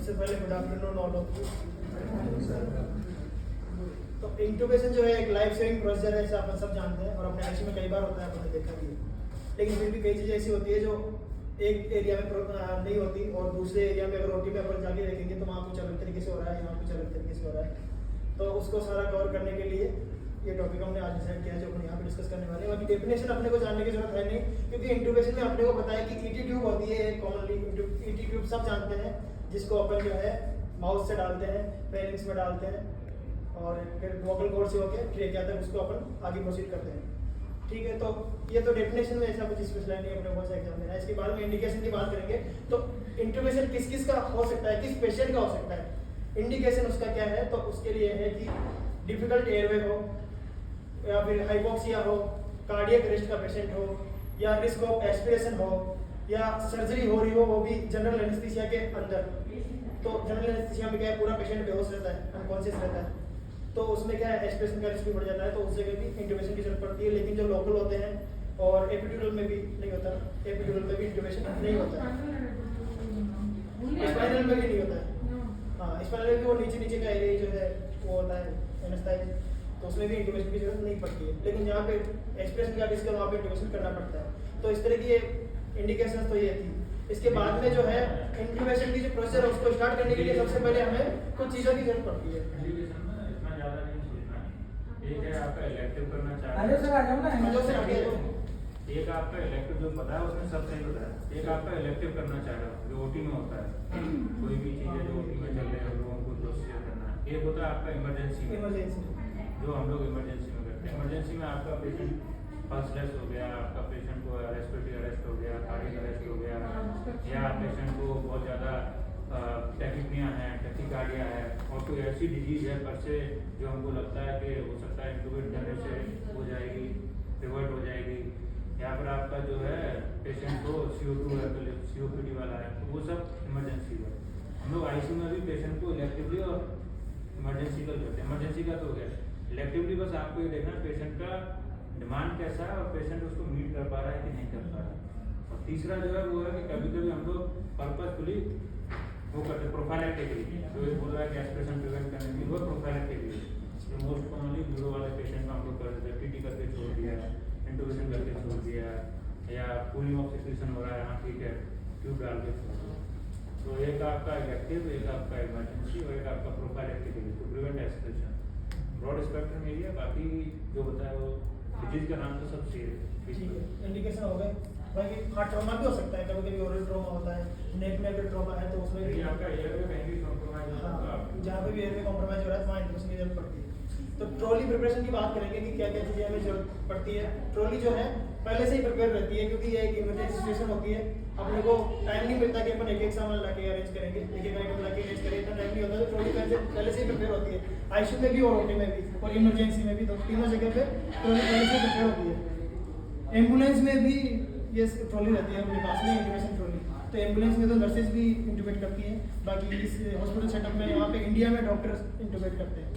सबसे पहले good afternoon all of you. तो इंट्यूबेशन जो है एक लाइफ सेविंग प्रोसीजर है, जैसे अपन सब जानते हैं और अपने आईसीयू में कई बार होता है, आपने देखा भी है। लेकिन फिर भी कई चीज़ें ऐसी होती है जो एक एरिया में नहीं होती और दूसरे एरिया में अगर ओटी में अपन जाके देखेंगे तो वहाँ कुछ अलग तरीके से हो रहा है, यहाँ कुछ अलग तरीके से हो रहा है। तो उसको सारा कवर करने के लिए ये टॉपिक हमने आज डिसाइड किया है, जो अपन यहाँ पे डिस्कस करने वाले हैं। बाकी डेफिनेशन अपने को जानने की जरूरत है नहीं, क्योंकि इंट्यूबेशन में अपने को पता है कि ईटी ट्यूब होती है कॉमनली। ईटी ट्यूब सब जानते हैं, जिसको अपन जो है माउथ से डालते हैं, फेरिंग्स में डालते हैं और फिर वोकल कॉर्ड से होकर ट्रेकिया तक उसको अपन आगे प्रोसीड करते हैं। ठीक है, तो ये तो डेफिनेशन में ऐसा कुछ स्पेशल नहीं अपने बहुत सा एग्जाम देना है। इसके बाद में इंडिकेशन की बात करेंगे। तो इंट्यूबेशन किस किस का हो सकता है, किस पेशेंट का हो सकता है। इंडिकेशन उसका क्या है, तो उसके लिए है कि डिफिकल्ट एयरवे हो, या फिर हाइपोक्सिया हो, कार्डियक अरेस्ट का पेशेंट हो, या रिस्क ऑफ एस्पिरेशन हो, या सर्जरी हो रही हो वो भी जनरल एनेस्थीसिया के अंदर। तो जनरल एनेस्थीसिया में क्या है, पूरा पेशेंट बेहोश रहता है, अनकॉन्शियस रहता है, तो उसमें क्या है एस्पिरेशन का रिस्क भी बढ़ जाता है, तो उस जगह भी इंट्यूबेशन की जरूरत पड़ती है। लेकिन जो लोकल होते हैं और एपिड्यूरल में भी नहीं होता, एपिड्यूरल में भी इंट्यूबेशन नहीं होता है, स्पाइनल में भी नहीं होता है। हाँ, स्पाइनल में भी वो नीचे का एरिया जो है वो होता है एनेस्थेसिया, तो उसमें भी इंट्यूबेशन की जरूरत नहीं पड़ती है। लेकिन जहाँ पे एक्सप्रेशन का रिस्क है वहाँ पे इंट्यूबेशन करना पड़ता है। तो इस तरह की इंडिकेशन तो ये थी। इसके बाद में जो है इंट्यूबेशन की जो प्रोसेस है उसको स्टार्ट करने के लिए सबसे पहले हमें कुछ चीज़ों की जरूरत पड़ती है। इतना ज़्यादा नहीं सोचना। एक है आपका इलेक्टिव करना चाह रहे हेलो सर, आ जाओ ना। हेलो सर, आगे आ जाओ। एक आपका इलेक्टिव जो बताया उसमें सब सही बताया। एक आपका इलेक्टिव करना चाह रहे हो जो ओटी में होता है, कोई भी चीज़ है जो ओटी में चल रही है लोगों को प्रोसीजर करना है। एक होता है आपका इमरजेंसी जो हम लोग इमरजेंसी में करते हैं। इमरजेंसी में आपका पेशेंट पल्सलेस हो गया, आपका पेशेंट को रेस्पिरेटरी अरेस्ट हो गया, कार्डियक अरेस्ट हो गया, या पेशेंट को बहुत ज़्यादा टैकिपनिया है, टैकिकार्डिया है और कोई ऐसी डिजीज है पर से जो हमको लगता है कि हो सकता है इंट्यूबेट करने से हो जाएगी, रिवर्ट हो जाएगी, या फिर आपका जो है पेशेंट को CO2 है, COPD वाला है, तो वो सब इमरजेंसी है। हम लोग आईसीयू में भी पेशेंट को इलेक्टिवली और इमरजेंसी का करते हैं। इमरजेंसी का तो हो गया, इलेक्टिवली बस आपको ये देखना है पेशेंट का डिमांड कैसा है और पेशेंट उसको मीट कर पा रहा है कि नहीं कर पा रहा है। और तीसरा जो है वो है कि कभी कभी हम लोग पर्पजफुली वो करते हैं प्रोफाइलैक्टिकली, जो ये बोल रहा है कि एस्पिरेशन प्रिवेंट करने की वो प्रोफाइलैक्टिकली जो मोस्ट कॉमनली न्यूरो वाले पेशेंट में हम लोग कर देते हैं, टीटी करके छोड़ दिया, इंट्यूबेशन करके छोड़ दिया, या कूलिंग ऑफ सिचुएशन हो रहा है, हाँ ठीक है ट्यूब डाल के छोड़ दिया। तो एक आपका इलेक्टिव, एक आपका इमरजेंसी और एक आपका prophylactically to prevent aspiration. Broad spectrum area, बाकी जो बताया वो डिजीज का नाम तो सब सही है। इंडिकेशन हो गए। बाकी हार्ट ट्रॉमा भी हो सकता है, कभी कभी ओरल ट्रॉमा होता है, नेक में अगर ट्रॉमा है तो उसमें भी आपका एयरवे कहीं भी कॉम्प्रोमाइज होगा, जहाँ पे भी एयरवे कॉम्प्रोमाइज हो रहा है वहाँ इंट्यूबेशन की जरूरत पड़ती है। तो ट्रॉली प्रिपरेशन की बात करेंगे कि क्या क्या चीज़ें हमें जरूरत पड़ती है। ट्रॉली जो है पहले से ही प्रिपेयर रहती है, क्योंकि ये एक इमरजेंसी सिचुएशन होती है। अपने को टाइम नहीं मिलता कि अपन एक एक सामान ला के अरेंज करेंगे, एक एक आइटम ला के अरेंज करें, इतना टाइम नहीं होता। तो ट्रॉली पहले से ही प्रिपेयर होती है, आईसीयू में भी और ओटी में भी और इमरजेंसी में भी, तो तीनों जगह पे ट्रॉली पहले से प्रिपेयर होती है। एम्बुलेंस में भी ये ट्रॉली रहती है अपने पास में, इंट्यूबेशन ट्रॉली। तो एम्बुलेंस में तो नर्सेज भी इंट्यूबेट करती हैं। बाकी इस हॉस्पिटल सेटअप में यहाँ पे इंडिया में डॉक्टर्स इंट्यूबेट करते हैं,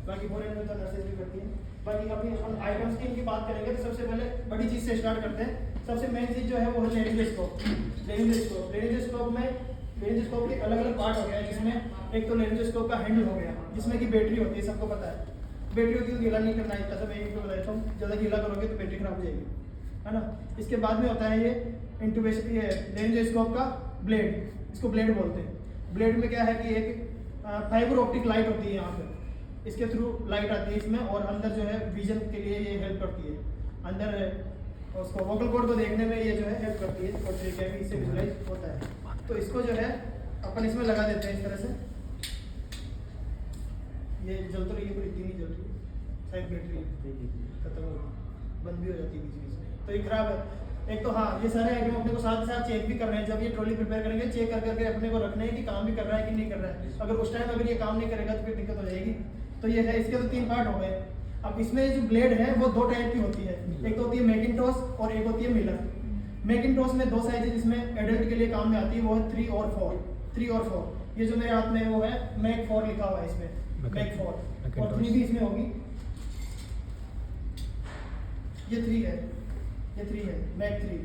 बाकी फॉरेन में तो नर्सेज भी करती हैं। बाकी अभी हम आइटम्स की इनकी बात करेंगे तो सबसे पहले बड़ी चीज़ से स्टार्ट करते हैं। सबसे मेन चीज़ जो है वो है लेरिंजोस्कोप। लेरिंजोस्कोप में लेरिंजोस्कोप के अलग अलग पार्ट हो गया है, जिसमें एक तो लेरिंजोस्कोप का हैंडल हो गया, जिसमें कि बैटरी होती है, सबको पता है बैटरी होती है, गीला नहीं करना है। कसम मैं एक बताता हूँ, ज़्यादा गीला करोगे तो बैटरी खराब हो जाएगी, है ना। इसके बाद में होता है ये इंट्यूबेशन, ये लेरिंजोस्कोप का ब्लेड, इसको ब्लेड बोलते हैं। ब्लेड में क्या है कि एक फाइबर ऑप्टिक लाइट होती है यहाँ पे, इसके थ्रू लाइट आती है इसमें, और अंदर जो है विजन के लिए ये हेल्प करती है। अंदर उसको वोकल कॉर्ड को देखने में ये जो है हेल्प करती है, और ट्रेकिया भी इससे विजुलाइज होता है। तो इसको जो है अपन इसमें लगा देते हैं इस तरह से। ये जल तो रही है पर इतनी नहीं जल रही, शायद बैटरी खत्म हो गई, बंद भी हो जाती है बीच बीच में, तो ये खराब है। एक तो हाँ, ये सारे आइटम अपने को साथ साथ चेक भी करना है। जब ये ट्रॉली प्रिपेयर करेंगे चेक कर करके अपने को रखना है कि काम भी कर रहा है कि नहीं कर रहा है। अगर उस टाइम अगर ये काम नहीं करेगा तो फिर दिक्कत हो जाएगी। तो ये है, इसके तो 3 पार्ट हो गए। अब इसमें जो ब्लेड है वो 2 टाइप की होती है, एक तो होती है मैकिन्टॉश और एक होती है मिलर। मैकिन्टॉश में 2 साइज है जिसमें एडल्ट के लिए काम में आती है, वो है 3 और 4। ये जो मेरे हाथ में है वो है मैक 4 लिखा हुआ है इसमें, मैक 4, और 3 भी इसमें होगी। ये 3 है, मैक 3।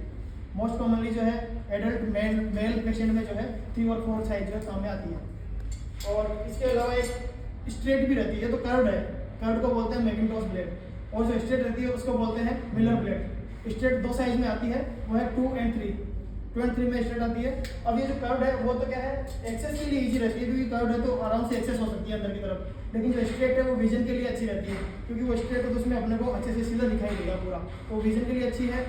मोस्ट कॉमनली जो है एडल्ट मेल पेशेंट में जो है 3 और 4 साइज जो है काम में आती है। और इसके अलावा एक स्ट्रेट भी रहती है, तो कर्व्ड है, कर्व्ड को बोलते हैं मैकिन्टॉश ब्लेड, और जो स्ट्रेट रहती है उसको बोलते हैं मिलर ब्लेड। स्ट्रेट 2 साइज में आती है, वो है 2 और 3। 2 और 3 में स्ट्रेट आती है। अब ये जो कर्व्ड है वो तो क्या है, एक्सेस के लिए इजी रहती है, क्योंकि कर्व्ड है तो आराम से एक्सेस हो सकती है अंदर की तरफ। लेकिन जो स्ट्रेट है वो विजन के लिए अच्छी रहती है, क्योंकि वो स्ट्रेट है तो उसमें अपने को अच्छे से सीधा दिखाई देगा पूरा, तो विजन के लिए अच्छी है।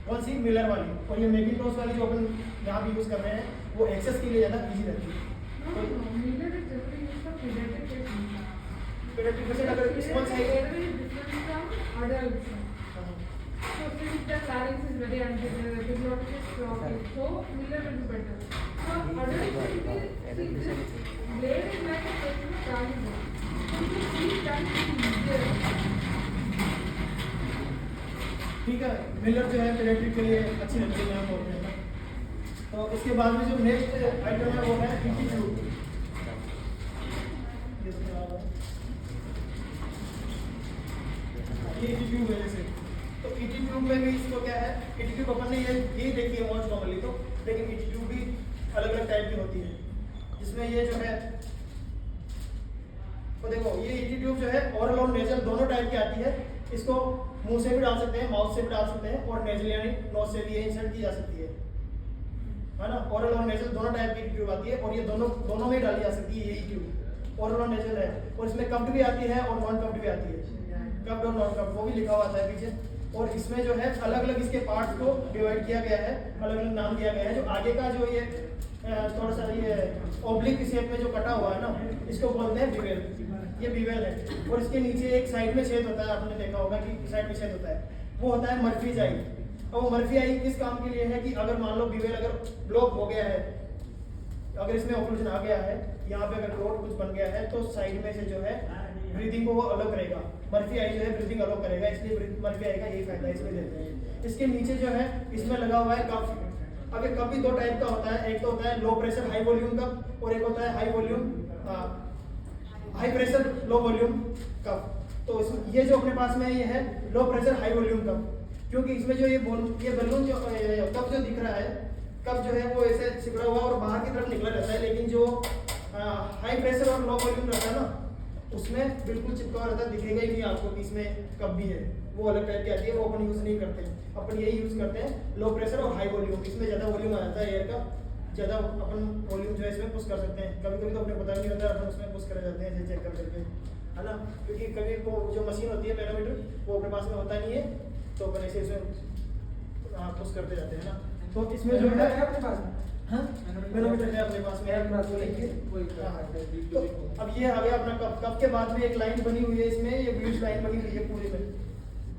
कौन सी? मिलर वाली। और ये मैकिन्टॉश वाली जो अपन यहाँ भी यूज़ कर रहे हैं वो एक्सेस के लिए ज़्यादा ईजी रहती है। पेडियाट्रिक पेशेंट अगर small size So since the larynx is very anterior, the epiglottis is short, so Miller will be better. So adult this blade is like a person of carnivore. So to see that is easier. ठीक है, Miller जो है paediatric के लिए अच्छी लगती है यहाँ बोलते हैं। तो इसके बाद में जो नेक्स्ट आइटम है वो है ईटी ट्यूब। ये ईटी ट्यूब है जैसे, तो ईटी ट्यूब में भी इसको क्या है, ईटी ट्यूब अपन ने ये देखी है मोस्ट कॉमनली तो, लेकिन ईटी ट्यूब भी अलग अलग टाइप की होती है, जिसमें ये जो है तो देखो ये ईटी ट्यूब जो है ओरल और नेजल दोनों टाइप की आती है। इसको मुंह से भी डाल सकते हैं, माउथ से भी डाल सकते हैं, और नेजल यानी नोज से भी ये इंसर्ट की जा सकती है ना। ओरल और नेजल दोनों टाइप की ट्यूब आती है, और ये दोनों में डाली जा सकती है यही ट्यूब, ओरल और नेजल है। और इसमें कप्ड भी आती है और नॉन कप्ड भी आती है, कप्ड और नॉन कप्ड वो भी लिखा हुआ है पीछे। और इसमें जो है अलग अलग इसके पार्ट्स को डिवाइड किया गया है, अलग अलग नाम दिया गया है। जो आगे का जो ये थोड़ा सा ये ओब्लिक शेप में जो कटा हुआ है ना, इसको बोलते हैं बिवेल, ये बिवेल है। और इसके नीचे एक साइड में छेद होता है, आपने देखा होगा कि साइड में छेद होता है, वो होता है मर्फीज आई। और वो मर्फी आई किस काम के लिए है कि अगर मान लो बिवेल अगर ब्लॉक हो गया है, अगर इसमें ऑक्लूजन आ गया है, यहाँ पे अगर क्लॉट कुछ बन गया है, तो साइड में से जो है ब्रीदिंग को वो अलग करेगा। मर्फी आई जो है ब्रीदिंग अलग करेगा, इसलिए मर्फी आई का यही फायदा इसमें देते हैं। इसके नीचे जो है इसमें लगा हुआ है कफ। अब ये कफ भी 2 टाइप का होता है, एक तो होता है लो प्रेशर हाई वॉल्यूम कफ, और एक होता है हाई प्रेशर लो वॉल्यूम कफ। तो ये जो अपने पास में ये है लो प्रेशर हाई वॉल्यूम कफ, क्योंकि इसमें जो ये बलून जो कफ जो दिख रहा है, कफ जो है वो ऐसे सिकुड़ा हुआ और बाहर की तरफ निकला रहता है। लेकिन जो हाई प्रेशर और लो वॉल्यूम रहता है ना, उसमें बिल्कुल चिपका रहता है, दिखेगा ही नहीं आपको कि इसमें कफ भी है। वो अलग टाइप की आती है, वो अपन यूज नहीं करते हैं। अपन यही यूज करते हैं लो प्रेशर और हाई वॉल्यूम। इसमें ज़्यादा वॉल्यूम आ जाता है एयर का, ज़्यादा अपन वॉल्यूम जो है इसमें पुश कर सकते हैं। कभी कभी तो अपने पता नहीं रहता, अपन उसमें पुश कर जाते हैं चेक कर करके, है ना। क्योंकि कभी वो जो मशीन होती है मैनोमीटर, वो अपने पास में होता नहीं है, तो अपन ऐसे इसमें पुश करते जाते हैं ना। तो इसमें जो है अपने पास हाँ मैनोमीटर है अपने पास में, तो अब ये आ गया अपना कप। कप के बाद में एक लाइन बनी हुई है इसमें, ये ब्लूज लाइन बनी हुई है पूरी में,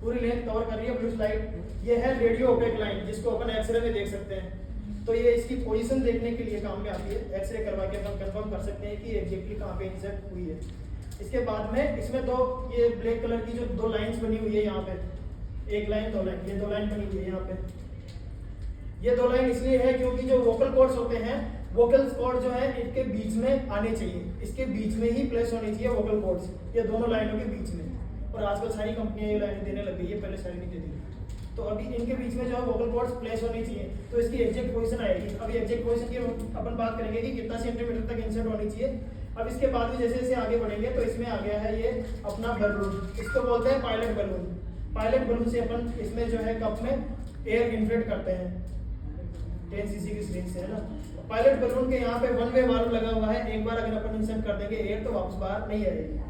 पूरी लेंथ कवर कर रही है ब्लूज लाइन। ये है रेडियो ओपेक लाइन, जिसको अपन एक्सरे में देख सकते हैं। तो ये इसकी पोजीशन देखने के लिए काम में आती है, एक्सरे करवा के अपन कंफर्म कर सकते हैं कि एग्जैक्टली कहाँ पे इंसर्ट हुई है। इसके बाद में इसमें ये ब्लैक कलर की जो 2 लाइन्स बनी हुई है यहाँ पे, एक लाइन 2 लाइन, ये 2 लाइन बनी हुई है यहाँ पे। ये 2 लाइन इसलिए है क्योंकि जो वोकल कॉर्ड्स होते हैं, वोकल कॉर्ड जो है इनके बीच में आने चाहिए, इसके बीच में ही प्लेस होनी चाहिए वोकल कॉर्ड्स, ये दोनों लाइनों के बीच में। और आजकल सारी कंपनियां ये लाइन देने लग गई है, पहले सारी नहीं देती। तो अभी इनके बीच में जो है वोकल कॉर्ड्स प्लेस होनी चाहिए, तो इसकी एग्जैक्ट पोजीशन आएगी। अभी एग्जैक्ट पोजीशन की अपन बात करेंगे कि कितना सेंटीमीटर तक इंसर्ट होनी चाहिए। अब इसके बाद में जैसे जैसे आगे बढ़ेंगे तो इसमें आ गया है ये अपना बलून, इसको बोलते हैं पायलट बलून। पायलट बलून से अपन इसमें जो है कप में एयर इन्फ्लेट करते हैं 10 cc की सिरिंज से, है ना। पायलट बलून के यहाँ पे 1 वे वाल्व लगा हुआ है, एक बार अगर अपन इंसर्ट कर देंगे एयर तो वापस बाहर नहीं आएगी।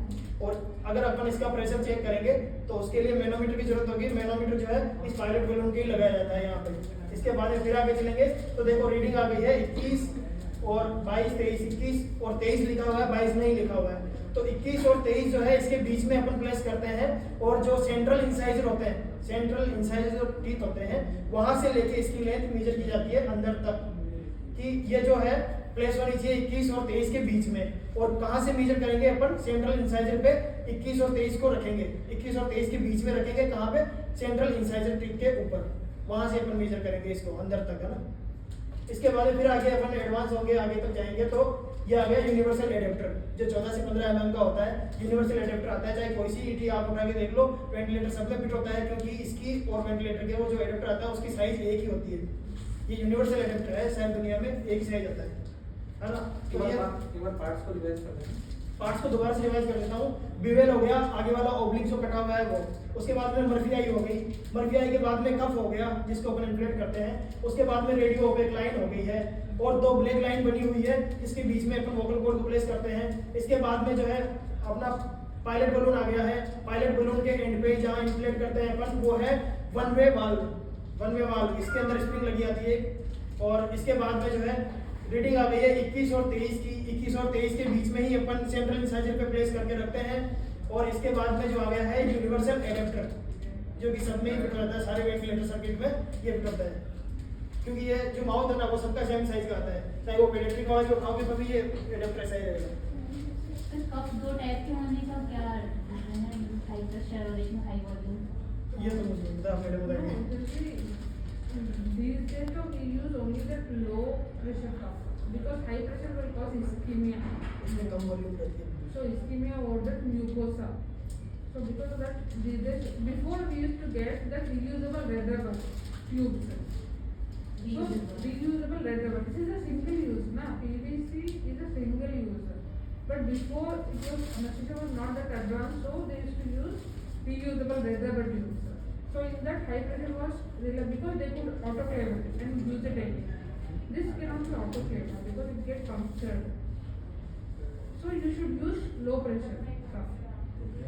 और अगर अपन इसका प्रेशर चेक करेंगे तो उसके लिए मैनोमीटर की जरूरत होगी। मैनोमीटर जो है इस पायलट बलून के ही लगाया जाता है यहाँ पे। इसके बाद में फिर आगे चलेंगे तो देखो रीडिंग आ गई है 21 और 22, 23, 21 और 23 लिखा हुआ है, 22 नहीं लिखा हुआ है। तो 21 और 23 जो है इसके बीच में अपन प्लेस करते हैं, और जो सेंट्रल इंसाइजर होते हैं, सेंट्रल इंसाइजर जो टीथ होते हैं, वहां से लेके इसकी लेंथ मेजर की जाती है अंदर तक, कि ये जो है प्लेस होनी चाहिए 21 और 23 के बीच में। और कहां से मेजर करेंगे अपन, सेंट्रल इंसाइजर पे 21 और 23 को रखेंगे, 21 और 23 के बीच में रखेंगे। कहां पे, सेंट्रल इंसाइजर टीथ के ऊपर, वहां से अपन मेजर करेंगे इसको अंदर तक, है ना। इसके बाद फिर आगे अपन एडवांस होंगे, आगे तक जाएंगे तो ये आ गया यूनिवर्सल एडेप्टर, जो 14 से 15 mm का होता है। यूनिवर्सल एडेप्टर आता है, चाहे कोई सी ईटी आप उठा के देख लो, वेंटिलेटर सब में फिट होता है, क्योंकि इसकी और वेंटिलेटर के वो जो एडेप्टर आता है उसकी साइज एक ही होती है। ये यूनिवर्सल एडेप्टर है, शायद दुनिया में एक ही साइज आता है ना। तो ये एक बार पार्ट्स को रिवाइज कर दें। पार्ट्स को दोबारा से रिवाइज कर देता हूँ। बिवेल हो गया, आगे वाला ओब्लिक जो कटा हुआ है वो, उसके बाद में मर्फी आई हो गई, मर्फी आई के बाद में कफ हो गया जिसको अपन इन्फ्लेट करते हैं, उसके बाद में रेडियो ओपेक लाइन हो गई है और दो ब्लैक लाइन बनी हुई है, इसके बीच में अपन वोकल कॉर्ड को प्लेस करते हैं। इसके बाद में जो है अपना पायलट बलून आ गया है, पायलट बलून के एंड पे जहाँ इन्फ्लेट करते हैं अपन वो है वन वे वाल्व, इसके अंदर स्प्रिंग लगी आती है। और इसके बाद में जो है रीडिंग आ गई है 21 और 23 की, 21 और 23 के बीच में ही अपन सेंट्रल इंसाइजर पे प्लेस करके रखते हैं। और इसके बाद में जो आ गया है यूनिवर्सल एडेप्टर, जो कि सब में ही फिट रहता है, सारे वेंटिलेटर सर्किट में ये फिट रहता है, क्योंकि ये जो माउथ है ना वो सबका सेम साइज का आता है, चाहे वो पेडियाट्रिक हो जो उठाओगे तो भी ये एडेप्टर ऐसा ही रहेगा। कफ दो टाइप के होने का क्या रीजन है, हाई प्रेशर और एक में हाई वॉल्यूम? ये तो मुझे पता, मैंने बताया These days we use only that low pressure cuff because high pressure will cause ischemia. इसमें कम वॉल्यूम रहती है। So ischemia or that mucosa. So because of that, these days before we used to get that reusable red rubber tubes. So reusable red rubber. This is a single use, na? PVC is a single use. But before it was anesthesia was not that advanced, so they used to use reusable red rubber tubes. So in that high pressure was because they could autoclave it and use it again. This cannot be autoclaved because it gets punctured. So you should use low pressure stuff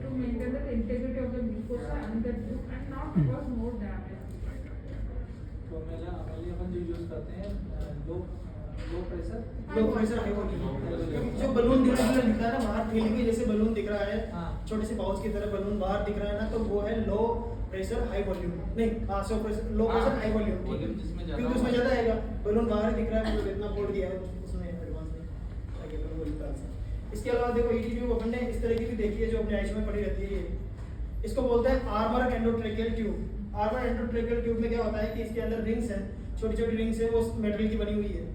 to maintain the integrity of the mucosa and the tube and not cause more damage. तो mainly अपन जो use करते हैं low pressure high volume, जो balloon दिख रहा है ना बाहर थैली के जैसे बलून दिख रहा है, हाँ। छोटे से पाउच की तरह बलून बाहर दिख रहा है ना, तो वो है लो प्रेशर हाई वॉल्यूम, नहीं हाँ low pressure high volume, volume जिसमें ज्यादा क्योंकि उसमें ज्यादा आएगा, बलून बाहर दिख रहा है, मतलब इतना बोल दिया है उसमें एडवांस में ताकि अपन वो निकाल सकें। इसके अलावा देखो ईटी ट्यूब अपन ने इस तरह की भी देखी है जो अपने आयुष में पड़ी रहती है, ये इसको बोलते हैं armour endotracheal tube. Armour endotracheal tube में क्या होता है कि इसके अंदर रिंग्स हैं, छोटी छोटी रिंग्स है, वो मेटल की बनी हुई है,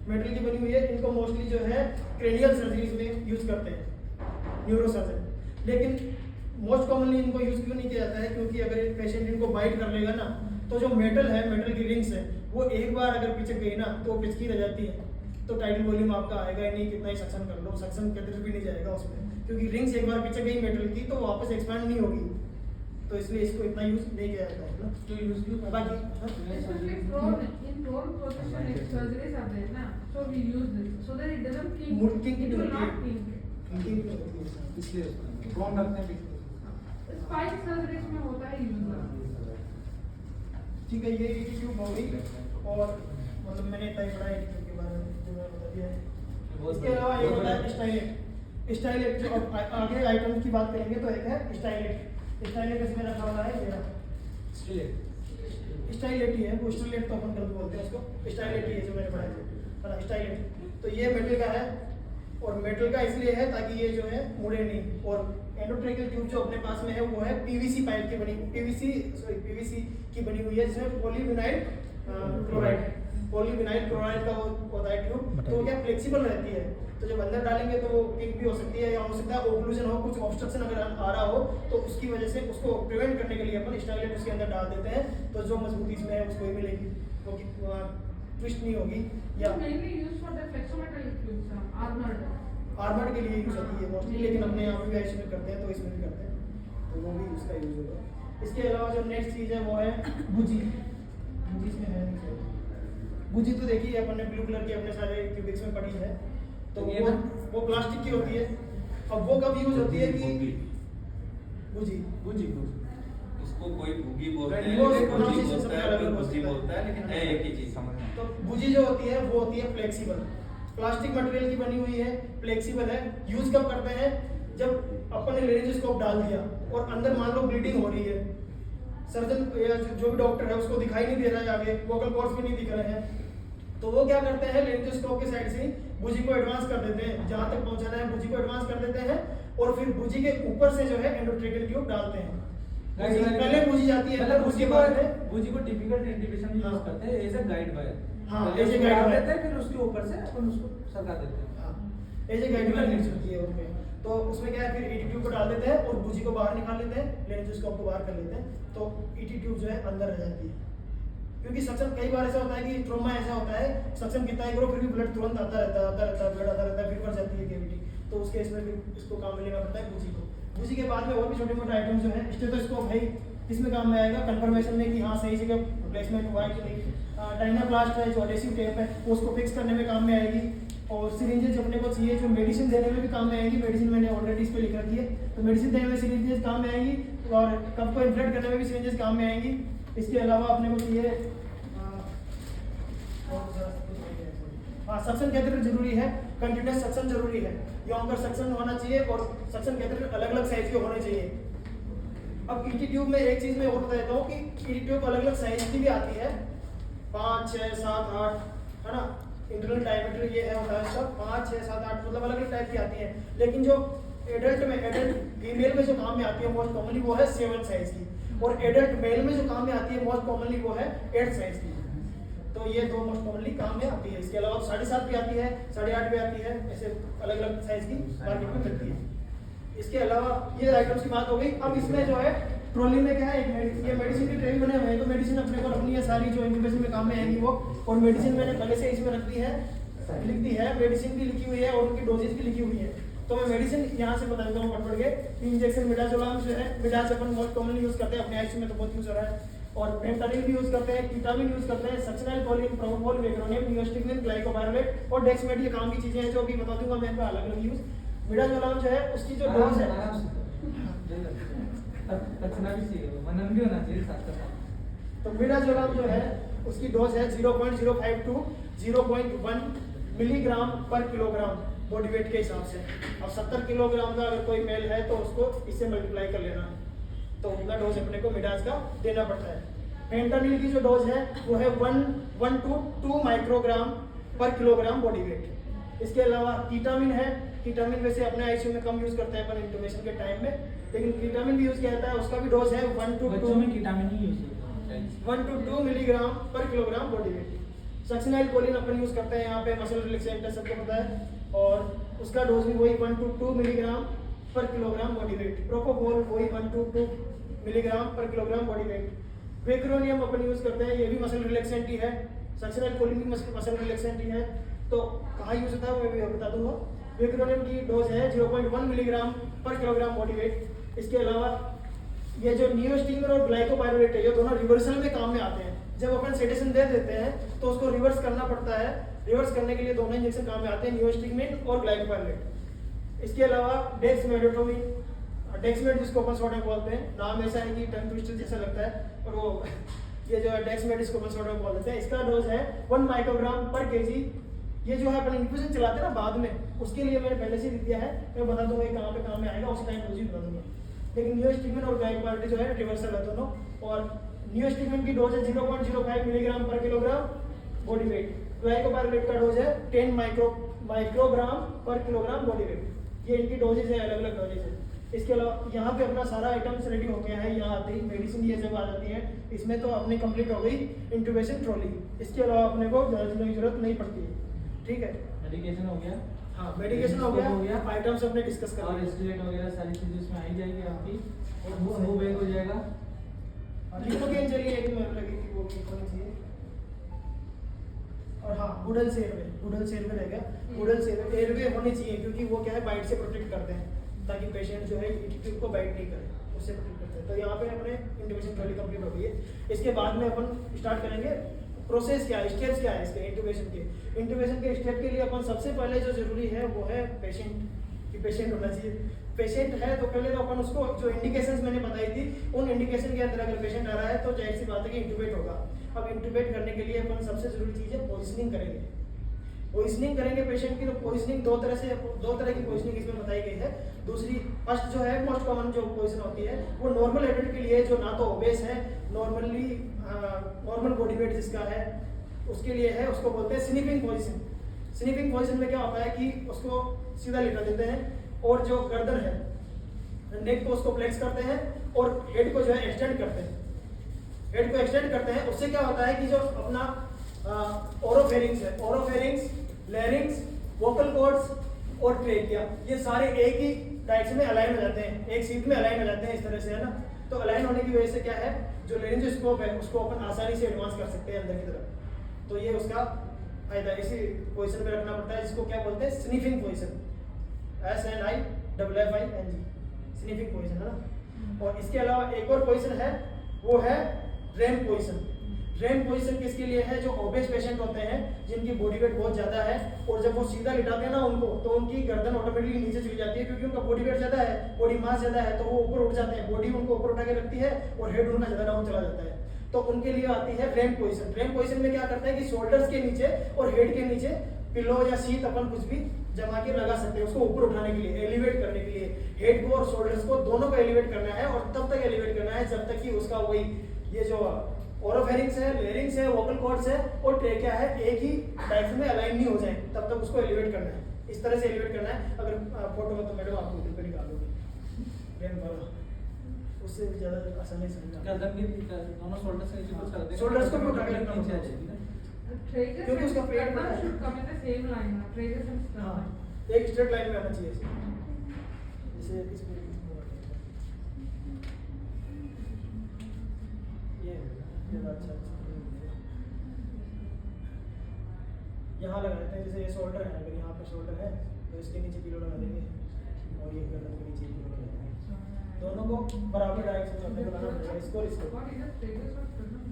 मेटल की बनी हुई है। इनको मोस्टली जो है क्रेनियल सर्जरीज में यूज करते हैं न्यूरोसर्जन, लेकिन मोस्ट कॉमनली इनको यूज क्यों नहीं किया जाता है, क्योंकि अगर एक पेशेंट इनको बाइट कर लेगा ना तो जो मेटल है, मेटल की रिंग्स है, वो एक बार अगर पिचक गई ना तो वो पिचकी रह जाती है, तो टाइटल वॉल्यूम आपका आएगा ही नहीं, कितना ही सक्शन कर लो सक्शन किधर भी नहीं जाएगा उसमें, क्योंकि रिंग्स एक बार पिचक गई मेटल की तो वापस एक्सपैंड नहीं होगी, तो इसलिए इसको इतना यूज नहीं किया जाता है ना। जो यूज की बाकी Especially prone position surgeries are there, na? So we use this so that it doesn't kink. Kink It will नहीं not होती kink. इसलिए ड्रोन रखते हैं Spine surgeries में होता है यूज। ठीक है, ये ईटी ट्यूब हो गई, और मतलब मैंने इतना ही पढ़ा ईटी ट्यूब के बारे में जो मैंने बता दिया है। इसके अलावा एक होता है स्टाइलेट, जो अब आगे आइटम्स की बात करेंगे तो एक है स्टाइलेट इसमें रखा हुआ है मेरा स्टाइलेट ही है, वो स्टाइलेट तो अपन गलत बोलते हैं उसको, स्टाइलेट ही है जो मैंने पढ़ा है स्टाइलेट। तो ये मेटल का है, और मेटल का इसलिए है ताकि ये जो है मुड़े नहीं। और एंडोट्रेकियल ट्यूब जो अपने पास में है वो है पीवीसी पाइप की बनी, पीवीसी की बनी हुई है, जिसमें पॉलीविनाइल क्लोराइड का वो होता है ट्यूब, तो वो क्या फ्लेक्सिबल रहती है, तो जब अंदर डालेंगे तो वो किक भी हो सकती है, या हो सकता है ओक्लूजन हो, कुछ ऑब्स्ट्रक्शन अगर आ रहा हो तो उसकी वजह से उसको प्रिवेंट करने के लिए अपन स्टाइलेट उसके अंदर डाल देते हैं, तो जो मजबूती इसमें है उसको ही मिलेगी, वो ट्विस्ट नहीं होगी। या mainly used for the flexometallic tubes, armoured के लिए यूज होती है मोस्टली, लेकिन अपने यहाँ पे भी आयुष में करते हैं तो इसमें भी करते हैं, तो वो भी उसका यूज होगा। इसके अलावा जो नेक्स्ट चीज़ है वो है बुजी इसमें है नहीं, बुजी तो देखिए अपन ने ब्लू कलर की अपने सारे क्यूबिक्स में पड़ी है, तो वो प्लास्टिक की होती है। अब वो कब यूज होती है कि बुजी इसको कोई भूगी बोलते हैं, वो कोई भूजी pronunciation बोलता है, अलग कोई अलग भूजी होता है। बोलता है, लेकिन है एक ही चीज समझना। तो बुजी जो होती है वो होती है फ्लेक्सिबल, प्लास्टिक मटेरियल की बनी हुई है, फ्लेक्सिबल है। यूज कब करते हैं, जब अपन ने लेरिंजोस्कोप डाल दिया और अंदर मान लो ब्लीडिंग हो रही है, सर्जन या जो भी डॉक्टर है उसको दिखाई नहीं दे रहा है, आगे वोकल कॉर्ड्स भी नहीं दिख रहे हैं, तो वो क्या करते हैं, लेरिंजोस्कोप के साइड से बुजी को एडवांस कर देते हैं, जहां तक पहुंचाना है बुजी को एडवांस कर देते हैं, और फिर बुजी के ऊपर से जो है एंडोट्रेकियल ट्यूब डालते हैं। पहले बुजी जाती है, मतलब उसके बाद में बुजी को टिपिकल इंडिकेशन यूज हाँ। करते हैं एज अ गाइड वायर। हाँ, पहले as a उसको guide डाल wire। देते हैं, फिर उसके ऊपर से अपन उसको सरका देते हैं। एज ए गाइडलाइन यूज होती है उनमें, तो उसमें क्या है, फिर ईटी ट्यूब को डाल देते हैं और बुजी को बाहर निकाल लेते हैं, लेंसोस्कोप को बाहर कर लेते हैं, तो ईटी ट्यूब जो है अंदर रह जाती है। क्योंकि सक्शन कई बार ऐसा होता है कि ट्रोमा ऐसा होता है, सक्शन कितना ही करो फिर भी ब्लड तुरंत आता रहता है, ब्लड आता रहता है, फिर भर जाती है कैविटी। तो उस केस में भी इसको काम में लेना पड़ता है बूजी को। बूजी के बाद में और भी छोटे मोटे आइटम जो है, स्टेथोस्कोप भाई किसमें काम में आएगा, कंफर्मेशन में कि हाँ सही जगह प्लेसमेंट हुआ है कि नहीं। डायनाप्लास्ट है जो एडेसिव टेप है वो उसको फिक्स करने में काम में आएगी। और सिरिंजेज अपने को चाहिए जो मेडिसिन देने में भी काम में आएगी। मेडिसिन मैंने ऑलरेडी इस पे लिख रखी है, तो मेडिसिन देने में सिरिंजेज काम में आएंगी और कप को इन्फ्लेट करने में भी सिरिंजेज काम में आएंगी। इसके अलावा अपने को चाहिए हाँ सक्शन कैथेटर जरूरी है, कंटिन्यूस सक्शन जरूरी है, यॉन्गर सक्शन होना चाहिए और सक्शन कैथेटर अलग अलग साइज के होने चाहिए। अब ईटी ट्यूब में एक चीज मैं और बता देता हूँ कि ईटी ट्यूब अलग अलग साइज की भी आती है, 5, 6, 7, 8 है ना। इंटरनल डायमीटर ये है होता है सब 5, 6, 7, 8 मतलब अलग अलग टाइप की आती है। लेकिन जो एडल्ट फीमेल में जो काम में आती है मोस्ट कॉमनली वो है 7 साइज की, और एडल्ट मेल में जो काम में आती है मोस्ट कॉमनली वो है 8 साइज की। तो ये दो मोस्ट कॉमनली काम में आती है। इसके अलावा 7.5 भी आती है, 8.5 भी आती है, ऐसे अलग अलग साइज की मार्केट में मिलती है। इसके अलावा ये आइटम्स की बात हो गई। अब इसमें जो है ट्रॉली में क्या है, ये मेडिसिन की ट्रे बने हुए हैं, तो मेडिसिन अपने को रखनी है सारी जो इंक्यूबेशन में काम में आएंगी वो। और मेडिसिन मैंने पहले से इसमें रख दी है, लिख दी है, मेडिसिन भी लिखी हुई है और उनकी डोजेज भी लिखी हुई है। तो मैं मेडिसिन यहाँ से बता देता हूँ पढ़ के। इंजेक्शन मिडाजोलाम जो है, मिडाज अपन मोस्ट कॉमनली यूज करते हैं, अपने आईसीयू में तो बहुत यूज हो रहा है। और फेंटानिल भी यूज करते हैं, कीटामिन यूज करते हैं, सक्सेनाइल कोलिन, प्रोपोल, वेक्रोनियम, नियोस्टिग्मिन, ग्लाइकोपाइरुलेट और डेक्समेट, ये काम की चीजें हैं जो अभी बता दूंगा मैं अलग अलग यूज। मिडाजोलाम जो है उसकी जो डोज है मनन भी होना चाहिए साथ साथ। तो मिडाजोलाम जो है उसकी डोज है 0.05 to 0.1 मिलीग्राम पर किलोग्राम बॉडी वेट के हिसाब से। अब 70 किलोग्राम का अगर कोई मेल है तो उसको इससे मल्टीप्लाई कर लेना, तो उतना डोज अपने को मिडाज का देना पड़ता है। फेंटानिल की जो डोज है वो है 1 to 2 माइक्रोग्राम पर किलोग्राम बॉडी वेट। इसके अलावा कीटामिन है, कीटामिन वैसे अपने आईसीयू में कम यूज करते हैं अपन इंटुबेशन के टाइम में, लेकिन कीटामिन भी यूज किया जाता है, उसका भी डोज है 1 to 2 मिलीग्राम पर किलोग्राम बॉडी वेट। सक्सेनाइल कोलिन अपन यूज करते हैं यहाँ पे, मसल रिलैक्सेंट है, सबको पता है, और उसका डोज भी वही 1 to 2 मिलीग्राम पर किलोग्राम बॉडी वेट। प्रोपोफोल वही 1 to 2 मिलीग्राम पर किलोग्राम बॉडी वेट। वेक्रोनियम अपन यूज करते हैं, ये भी मसल रिलैक्सेंट ही है, सक्सेनाइल कोलिन भी मसल रिलैक्सेंट ही है। तो कहाँ यूज होता है वो मैं भी बता दूंगा। वेक्रोनियम की डोज है 0.1 मिलीग्राम पर किलोग्राम बॉडी वेट। इसके अलावा ये जो नियोस्टिग्मिन और ग्लाइकोपाइरुलेट है, ये दोनों रिवर्सल में काम में आते हैं। जब अपन सेडेशन दे देते हैं तो उसको रिवर्स करना पड़ता है, रिवर्स करने के लिए दोनों इंजेक्शन काम में आते हैं, नियोस्टिग्मिन और ग्लाइकोपाइरुलेट। इसके अलावा डेक्समेडेटोमिन, डेक्समेड जिसको अपन सोडा बोलते हैं, नाम ऐसा है कि टंग ट्विस्टर जैसा लगता है, और वो ये जो है डेक्समेड इसको अपन सोडा बोल देते हैं। इसका डोज है 1 माइक्रोग्राम पर केजी। ये जो है अपन इन्फ्यूजन चलाते हैं ना बाद में, उसके लिए मैंने पहले से लिख दिया है, मैं बता दूंगा ये कहाँ पे काम में आएगा, उस टाइम डोज ही बता दूंगा। लेकिन नियोस्टिग्मिन और ग्लाइकोपाइरुलेट जो है रिवर्सल है दोनों, और नियोस्टिग्मिन की डोज है 0.05 मिलीग्राम पर किलोग्राम बॉडी वेट। ग्लाइकोपाइरुलेट का डोज है 10 माइक्रोग्राम पर किलोग्राम बॉडी वेट। ये इनकी डोजेज है, अलग अलग डोजेज है। इसके अलावा यहाँ पे अपना सारा आइटम्स रेडी हो गया है, यहाँ आते ही मेडिसिन ये जब आ जाती है, इसमें तो अपनी कंप्लीट हो गई इंट्यूबेशन ट्रॉली। इसके अलावा अपने को ज़्यादा की जरूरत नहीं पड़ती है, ठीक है। मेडिकेशन हो गया, हाँ मेडिकेशन हो गया, आइटम्स अपने डिस्कस कर और एस्टिमेट वगैरह सारी चीजें इसमें आई जाएगी आपकी, और वो बैग हो जाएगा। लिकोकेन चलिए एक मिनट लगेगी, वो भी होनी चाहिए। और हाँ गुडल सेरवे रह गया, गुडल सेरवे एयरवे होनी चाहिए, क्योंकि वो क्या है बाइट से प्रोटेक्ट करते हैं, ताकि पेशेंट जो है ट्यूब को बाइट नहीं करे, उससे प्रोटेक्ट करते हैं। तो यहाँ पे अपने इंट्यूबेशन ट्रॉली कंप्लीट हो गई है। इसके बाद में अपन स्टार्ट करेंगे प्रोसेस क्या है, स्टेप्स क्या है इसके इंट्यूबेशन के। इंट्यूबेशन के स्टेप के लिए अपन सबसे पहले जो जरूरी है वो है पेशेंट, कि पेशेंट होना चाहिए। पेशेंट है तो पहले तो अपन उसको जो इंडिकेशंस मैंने बताई थी, उन इंडिकेशन के अंदर अगर पेशेंट आ रहा है तो जाहिर सी बात है कि इंट्यूबेट होगा। अब इंट्यूबेट करने के लिए अपन सबसे जरूरी चीज़ है पोजिशनिंग करेंगे। पोजिशनिंग करेंगे पेशेंट की, तो पोजिशनिंग दो तरह की पोजिशनिंग इसमें बताई गई है। दूसरी फर्स्ट जो है मोस्ट कॉमन जो पोजिशन होती है वो नॉर्मल एडल्ट के लिए, जो ना तो ओबेस है, नॉर्मल बॉडी वेट जिसका है उसके लिए है, उसको बोलते हैं स्नीपिंग पोजिशन। स्नीपिंग पोजिशन में क्या होता है कि उसको सीधा लिटा देते हैं, और जो गर्दन है नेक को उसको फ्लेक्स करते हैं, और हेड को जो है एक्सटेंड करते हैं। हेड को एक्सटेंड करते हैं, उससे क्या होता है कि जो अपना ओरोफेरिंग्स है, ओरोफेरिंग्स, लैरिंग्स, वोकल कॉर्ड्स और ट्रेकिया, ये सारे एक ही डायरेक्शन में अलाइन हो जाते हैं, एक सीध में अलाइन हो जाते हैं, इस तरह से है ना। तो अलाइन होने की वजह से क्या है, जो लेरिंजोस्कोप है उसको अपन आसानी से एडवांस कर सकते हैं अंदर की तरफ। तो ये उसका फायदा, इसी पोजीशन पे रखना पड़ता है, जिसको क्या बोलते हैं sniffing position, SNIFFING, sniffing position है ना। और इसके अलावा एक और पोजीशन है, वो है रैम पोजीशन। रैम पोजीशन किसके लिए है, जो ओबेस पेशेंट होते हैं जिनकी बॉडी वेट बहुत ज्यादा है, और जब वो सीधा लिटाते हैं ना उनको, तो उनकी गर्दन ऑटोमेटिकली नीचे चली जाती है, क्योंकि उनका बॉडी वेट ज्यादा है, बॉडी मास ज्यादा है, तो वो ऊपर उठ जाते हैं, बॉडी उनको ऊपर उठा के रखती है और हेड उनका ज्यादा डाउन चला जाता है। तो उनके लिए आती है रैम पोजीशन। रैम पोजीशन में क्या करता है कि शोल्डर्स के नीचे और हेड के नीचे पिलो या शीट अपन कुछ भी जमा के लगा सकते हैं, उसको ऊपर उठाने के लिए, एलिवेट करने के लिए। हेड को और शोल्डर्स को दोनों को एलिवेट करना है, और तब तक एलिवेट करना है जब तक कि उसका वही ये जो ओरोफेरिंक्स है, लेरिंग्स है, वोकल कॉर्ड्स है और ट्रेकिया है, एक ही डायरेक्शन में अलाइन नहीं हो जाए, तब तक उसको एलिवेट करना है। इस तरह से एलिवेट करना है। अगर फोटो में तो मैडम आप गूगल पे निकाल लोगे, उससे ज्यादा आसानी से गर्दन की दोनों शोल्डर्स से नीचे कुछ कर देंगे, शोल्डर्स को भी उठा के रखना नीचे आ पड़ता है। जाएगी ना। Tragus क्योंकि उसका and पेट sternum बड़ा है। should come in the same line. Tragus and हाँ, sternum. एक स्ट्रेट लाइन में आना चाहिए जैसे इसमें ये अच्छा यहाँ लगा देते हैं। जैसे ये शोल्डर है, अगर यहाँ पे शोल्डर है तो इसके नीचे पिलो लगा देंगे, और ये गर्दन के नीचे पिलो लगा देंगे। दोनों को बराबर डायरेक्शन में अपने को लगाना पड़ेगा, इसको और इसको। What is the tragus or sternum?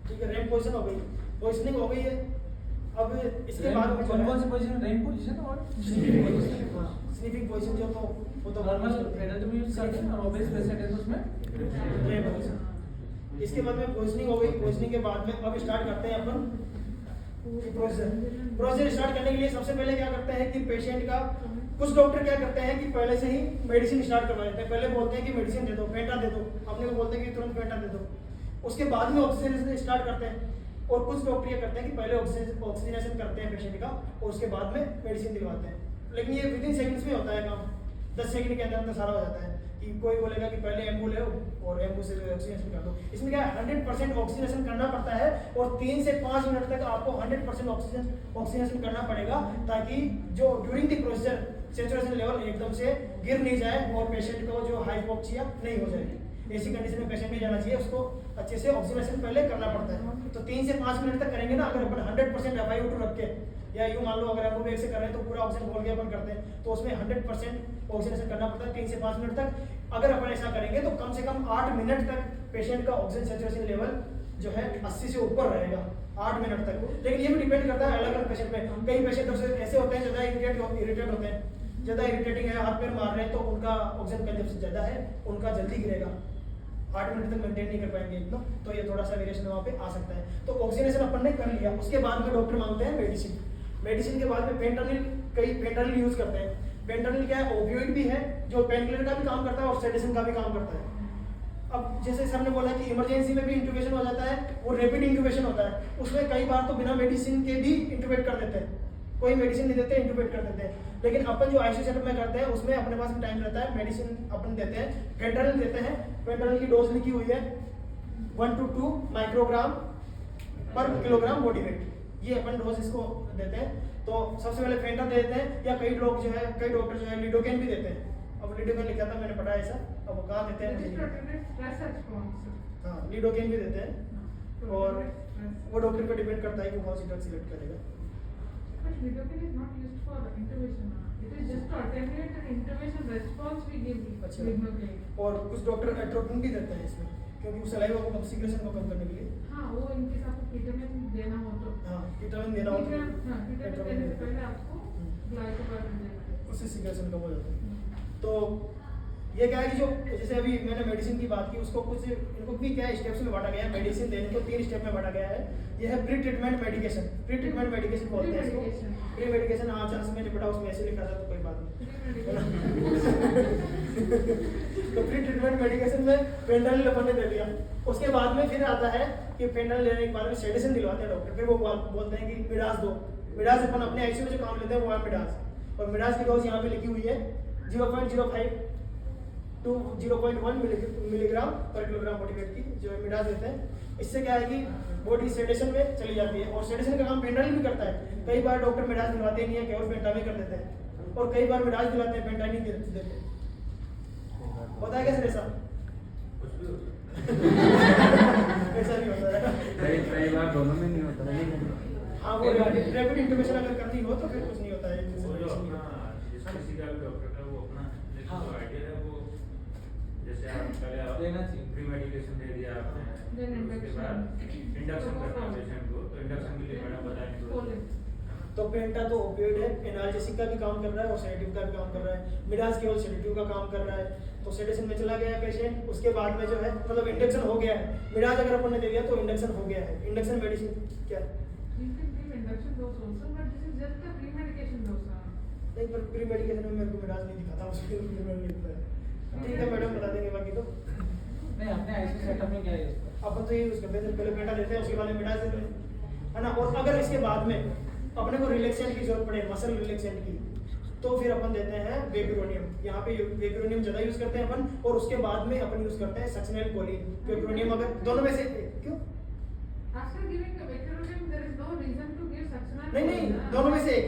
ठीक है, रैम पोजीशन हो गई, पोजीशनिंग हो गई है। अब इसके बाद में कौन कौन सी पोजीशन, रैम पोजीशन और स्लीपिंग पोजीशन जो तो वो तो नॉर्मल एनाटॉमी यूज करते हैं, और ओबेस पेशेंट है तो उसमें रैम पोजीशन। इसके बाद में पोजीशनिंग हो गई। पोजीशनिंग के बाद में अब स्टार्ट करते हैं अपन प्रोसीजर स्टार्ट करने के लिए सबसे पहले क्या करते हैं कि पेशेंट का, कुछ डॉक्टर क्या करते हैं कि पहले से ही मेडिसिन स्टार्ट करवा देते हैं। पहले बोलते हैं कि मेडिसिन दे दो, पेंटा दे दो, अपने को बोलते हैं कि तुरंत पेंटा दे दो, उसके बाद में ऑक्सीजनेशन स्टार्ट करते हैं। और कुछ डॉक्टर ये करते हैं कि पहले ऑक्सीजनेशन करते हैं पेशेंट का और उसके बाद में मेडिसिन दिलवाते हैं। लेकिन ये विदिन सेकंड्स में होता है काम, 10 सेकंड के अंदर सारा हो जाता है। कि कोई बोलेगा कि पहले एम्बू ले और एम्बू से ऑक्सीजनेशन कर दो। इसमें क्या है, 100% ऑक्सीजनेशन करना पड़ता है, और 3 से 5 मिनट तक आपको 100% ऑक्सीजनेशन करना पड़ेगा, ताकि जो during the procedure saturation level एकदम से गिर नहीं जाए और पेशेंट को जो हाइपोक्सिया नहीं हो जाए। ऐसी कंडीशन में पेशेंट नहीं जाना चाहिए, उसको अच्छे से ऑक्सीजनेशन पहले करना पड़ता है। तो 3 से 5 मिनट तक करेंगे ना, अगर अपन 100% FiO2 रख के, या यूँ मान लो अगर हम एक से कर रहे हैं तो पूरा ऑक्सीजन खोल के अपन करते हैं, तो उसमें 100% ऑक्सीजनेशन करना पड़ता है 3 से 5 मिनट तक। अगर अपन ऐसा करेंगे तो कम से कम 8 मिनट तक पेशेंट का ऑक्सीजन सैचुरेशन लेवल जो है 80 से ऊपर रहेगा 8 मिनट तक। लेकिन ये भी डिपेंड करता है अलग अलग पेशेंट पे। कई पेशेंट ऐसे होते हैं ज़्यादा इरिटेट होते हैं, ज़्यादा इरिटेटिंग है, हाथ पैर मार रहे हैं, तो उनका ऑक्सीजन कंजप्शन ज़्यादा है, उनका जल्दी गिरेगा, 8 मिनट तक मेंटेन नहीं कर पाएंगे इतना, तो ये थोड़ा सा वेरिएशन वहाँ पे आ सकता है। तो ऑक्सीजनेशन अपन ने कर लिया, उसके बाद में डॉक्टर मांगते हैं मेडिसिन। मेडिसिन के बाद में फेंटानिल, कई फेंटानिल यूज करते हैं। फेंटानिल क्या है, ओपियोइड भी है जो पेन किलर का भी काम करता है और सेडेशन का भी काम करता है। अब जैसे सर ने बोला कि इमरजेंसी में भी इंट्यूबेशन हो जाता है, वो रैपिड इंट्यूबेशन होता है, उसमें कई बार तो बिना मेडिसिन के भी इंट्यूबेट कर देते हैं, कोई मेडिसिन नहीं देते, इंट्यूबेट कर देते हैं। लेकिन अपन जो आईसीयू सेटअप में करते हैं उसमें अपने पास टाइम रहता है, मेडिसिन अपन देते हैं, फेंटानिल देते हैं। फेंटानिल की डोज लिखी हुई है 1 to 2 माइक्रोग्राम पर किलोग्राम बॉडी वेट, ये अपन डोज इसको देते हैं। तो सबसे पहले फेंटा देते हैं, या कई लोग जो है, कई डॉक्टर जो है लिडोकेन भी देते हैं। अब लिडोकेन लिखा था मैंने पढ़ा ऐसा, अब वो कहाँ देते हैं, Stress response. हाँ लिडोकेन भी देते हैं, और वो डॉक्टर पे डिपेंड करता है कि कौन सी ड्रग सिलेक्ट करेगा। But lidocaine is not used for intubation. It is just to attenuate an intubation response we give अच्छा। lidocaine. और कुछ डॉक्टर एट्रोपिन भी देते हैं इसमें, क्योंकि उस सलाइवा को सिक्रेशन को कम करने के लिए। हाँ, वो इनके साथ विटामिन देना हो तो हाँ विटामिन देना होता है, विटामिन देने से पहले आपको ग्लाइकोप्रोटीन देना है। उससे सिक्रेशन कम हो जाता है। तो ये क्या है कि जो जैसे अभी मैंने मेडिसिन की बात की, उसको कुछ इनको भी क्या स्टेप्स में बांटा गया है। मेडिसिन देने को 3 स्टेप में बांटा गया है। ये है pre treatment medication, pre treatment medication बोलते हैं इसको। प्री मेडिकेशन, हाँ चांस मैंने पढ़ा उसमें ऐसे लिखा था तो कोई बात नहीं। तो प्री ट्रीटमेंट मेडिकेशन में फेंटानिल अपन ने दे दिया, उसके बाद में फिर आता है कि फेंटानिल लेने के बाद में सेडेशन दिलवाते हैं डॉक्टर। फिर वो बोलते हैं कि मिडास दो। मिडास अपन अपने आईसीयू में जो काम लेते हैं वो है मिडास, और मिडास की डोज यहाँ पे लिखी हुई है 0.05 to 0.1 मिलीग्राम पर किलोग्राम बॉडी वेट की जो मिडास देते हैं। इससे क्या है कि बॉडी सेडेशन में चली जाती है, और सेडेशन का काम फेंटानिल भी करता है। कई बार डॉक्टर मिडास दिलवाते नहीं है, केवल फेंटा में कर देते हैं। और कई बार मिडाज दिलाते हैं, पेंटा नहीं देते। होता है क्या सर ऐसा? कुछ भी होता है। ऐसा नहीं होता है। कई बार दोनों में नहीं होता है। हाँ, वो रैपिड इंटरवेंशन अगर करनी हो तो फिर कुछ नहीं होता है। वो जो अपना जिस किसी का भी डॉक्टर का वो अपना हाँ। जो आइडिया है वो जैसे आप पहले आप देना चाहिए। प्री मेडिकेशन दे दिया आपने, Then उसके बाद इंडक्शन करना है पेशेंट को, तो इंडक्शन के लिए मैडम बताएंगे। तो पेंटा तो ओपियोइड है, एनाल्जेसिक का भी काम कर रहा है और सेडेटिव का भी काम कर रहा है। मिडाज केवल सेडेटिव का काम कर रहा है। तो सेडेशन में चला गया पेशेंट, उसके बाद में जो है मतलब इंडक्शन हो गया है। मिडाज अगर अपन ने दे दिया तो इंडक्शन हो गया है। इंडक्शन मेडिसिन क्या You can give induction dose also, but this is just the pre-medication dose. नहीं, पर प्री मेडिकेशन में मेरे को मिडाज नहीं दिखाता, उसके लिए मैंने लिखता है। ठीक है मैडम, बता देंगे बाकी तो। नहीं, अपने आईसीयू सेटअप में क्या यूज करते हैं? अपन तो ये यूज करते हैं, पहले पेंटा देते हैं, उसके बाद में मिडाज देते हैं, है ना। और अगर इसके बाद में अपने को रिलैक्सेंट की जरूरत पड़े, मसल रिलैक्सेंट की, तो फिर अपन देते हैं वेक्रोनियम। यहाँ पे वेक्रोनियम ज्यादा यूज करते हैं अपन, और उसके बाद में अपन यूज करते हैं सक्सिनेल कोलिन। वेक्रोनियम अगर दोनों में से क्यों After giving the Vecuronium, there is no reason to give succinate. नहीं, दोनों में से एक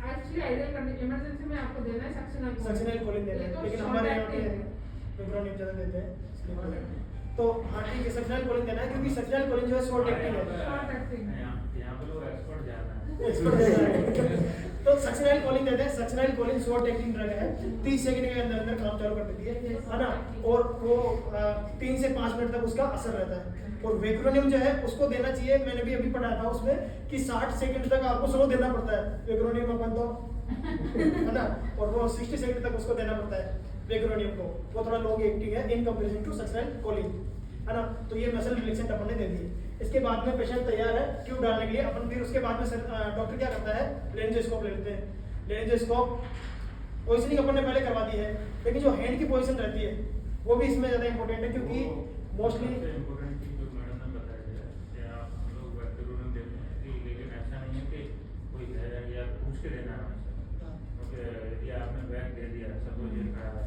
Actually, ideal condition, emergency में आपको देना है succinate. सक्सिनेल कोलिन देते हैं, लेकिन हमारे यहाँ पे वेक्रोनियम ज्यादा देते हैं। तो हाँ ठीक है, सक्सिनेल कोलिन देना है, क्योंकि सक्सिनेल कोलिन जो है शॉर्ट एक्टिंग है। Short acting. यहाँ पे लोग एक्सपर्ट ज्यादा हैं। एक्सपर्ट देता है। तो सक्सिनेल कोलिन देते हैं। सक्सिनेल कोलिन शॉर्ट एक्टिंग ड्रग है, 30 सेकंड के अंदर अंदर काम चालू कर देती है ना। और वो 3 से 5 मिनट तक उसका असर रहता है। और वेक्रोनियम जो है उसको देना चाहिए, मैंने भी अभी पढ़ा था उसमें कि 60 सेकंड तक आपको स्लो देना पड़ता है वेक्रोनियम अपन तो, है ना। और वो 60 सेकंड तक उसको देना पड़ता है वेक्रोनियम को। वो थोड़ा लॉन्ग एक्टिंग है इन कंपैरिजन टू सक्सिनेल कोलिन, है ना। तो ये मसल रिलैक्सेंट अपन ने दे दिए। इसके बाद में पेशेंट तैयार है ट्यूब डालने के लिए। अपन फिर उसके बाद में डॉक्टर क्या करता है, लेंजोस्कोप ले लेते हैं। लेंजोस्कोप पोजिशनिंग अपन ने पहले करवा दी है, लेकिन जो हैंड की पोजीशन रहती है वो भी इसमें ज्यादा इंपॉर्टेंट है, क्योंकि मोस्टली इम्पोर्टेंट चीज जो मैडम ने बताया है कि आप लोग वेक्रोनियम देते हैं कि, लेकिन ऐसा नहीं है कि कोई है या पूछ के देना है हमसे। क्योंकि यदि आपने वैक दे दिया, सपोज ये खड़ा है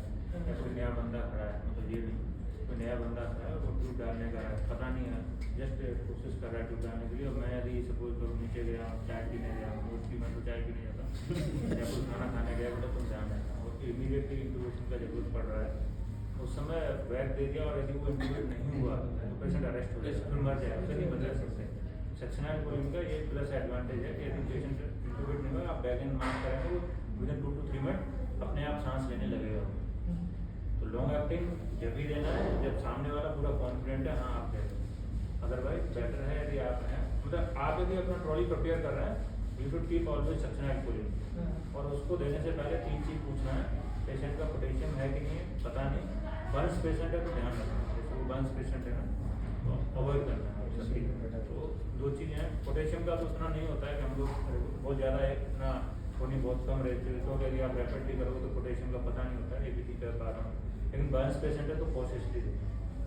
या कोई नया बंदा खड़ा है, मतलब ये नहीं कोई नया बंदा खड़ा है वो ट्यूब डालने का है, पता नहीं है, जस्ट कोशिश कर रहा है ट्यूब डालने के लिए। और मैं यदि सपोज करूँ नीचे गया, चाय पीने गया, मोस्टली मैं तो चाय पीने जाता या कुछ खाना खाने गया, तो तुम ध्यान रखना। और इमीडिएटली इंट्यूबेशन का जरूरत पड़ रहा है, उस समय वैक दे दिया और यदि वो इंट्यूबेट नहीं हुआ तो पेशेंट अरेस्ट हो जाएगा, फिर मर जाएगा, उसे नहीं बदल सकते। सक्सिनेल कोलिन का ये प्लस एडवांटेज है कि यदि पेशेंट इंट्यूबेट नहीं हुआ, आप बैक एंड मार्क करेंगे, वो विदिन 2 to 3 मिनट अपने आप सांस लेने लगेगा। तो लॉन्ग एक्टिंग जब भी देना है जब सामने वाला पूरा कॉन्फिडेंट है, हाँ आप दे दो। अदरवाइज बेटर है यदि आप हैं, मतलब आप यदि अपना ट्रॉली प्रिपेयर कर रहे हैं, you should keep always succinylcholine. और उसको देने से पहले 3 चीज पूछना है, पेशेंट का पोटेशियम है कि नहीं है, पता नहीं। बर्न्स पेशेंट है तो ध्यान रखना, जैसे वो बर्न्स पेशेंट है ना तो अवॉइड करना है सबकी। तो 2 चीज़ें हैं। पोटेशियम का तो उतना नहीं होता है कि हम लोग बहुत ज़्यादा है ना, थोड़ी बहुत कम रहती है, तो यदि आप रैपिडली करोगे तो पोटेशियम का पता नहीं होता है, ये भी ठीक कर पा रहा हूँ। लेकिन बर्न्स पेशेंट है तो पोस्ट हिस्ट्री दें,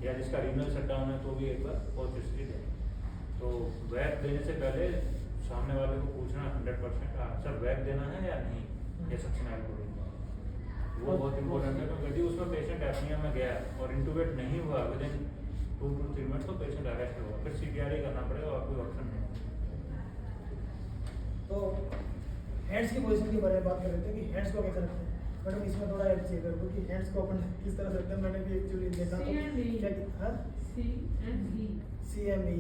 या जिसका रीनल शटडाउन है तो भी एक बार पोस्ट हिस्ट्री दें। तो वैक देने से पहले सामने वाले को पूछना 100% अच्छा वैक देना है या नहीं, या सक्सिनेल कोलिन, वो बहुत इंपॉर्टेंट है। क्योंकि यदि उसमें पेशेंट एपनिया में गया और इंट्यूबेट नहीं हुआ विदिन 2 to 3 मिनट, तो पेशेंट अरेस्ट होगा, फिर सीपीआर करना पड़ेगा और कोई ऑप्शन नहीं। तो हैंड्स की पोजीशन के बारे में बात कर रहे थे कि हैंड्स को कैसे रखते हैं। मैडम इसमें थोड़ा हेल्प चाहिए मेरे को कि हैंड्स को अपन किस तरह से रखते हैं। मैंने भी एक्चुअली देखा C and E. क्या हाँ C and E. CME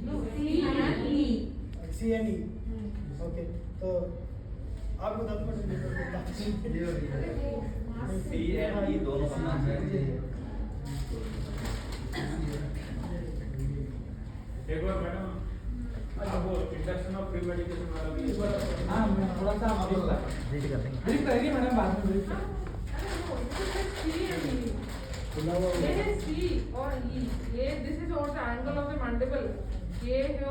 No, C and E. CNE okay. तो आप बता दो मैडम। सी एंड ई दोनों होना चाहिए। एक बार मैडम आपको इंडक्शन और प्री मेडिकेशन वाला भी एक बार हाँ, मैं थोड़ा सा रीड कर देंगे। ब्रीफ करेंगे मैडम, बाद में brief No, no, this is C and E. ये है C और E. ये this is over the angle of the mandible. ये है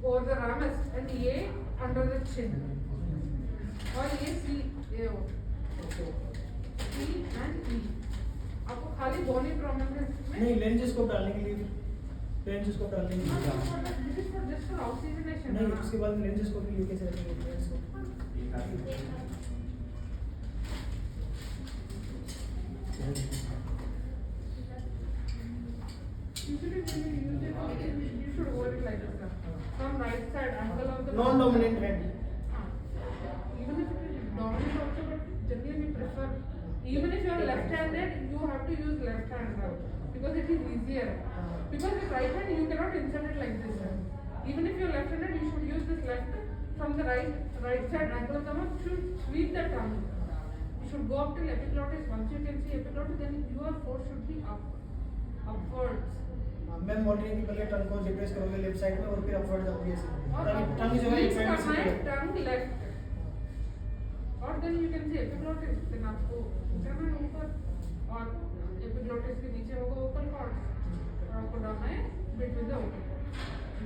over the ramus and ये under the chin. और ये C ये हो. C and E. आपको खाली bony prominence में नहीं लेंजेस्कोप डालने के लिए, लेंजेस्कोप डालने के लिए this is for just for oxygenation. नहीं, उसके बाद लेंजेस्कोप के लिए कैसे रखेंगे लेंजेस्कोप। Usually when you use it, you should hold it like this. From right side angle of the non dominant hand Even if it is dominant also, but generally we prefer, even if you are left-handed, you have to use left hand now because it is easier. Because with right hand you cannot insert it like this. Even if you are left-handed, you should use this left from the right side. Angular should sweep the tongue. You should go up till epiglottis. Once you can see epiglottis, then your force should be upwards. Ma'am बोल रही है कि पहले टंग को depress करोगे left side में और फिर अपवर्ड जाओगे ऐसे और ताकि टंग जो है एक साइड करना है से टंग लेफ्ट, और then you can see epiglottis, then आपको करना है ऊपर, और एपिग्लोटिस के नीचे होगा ओपन कॉर्ड, और आपको डालना है between the open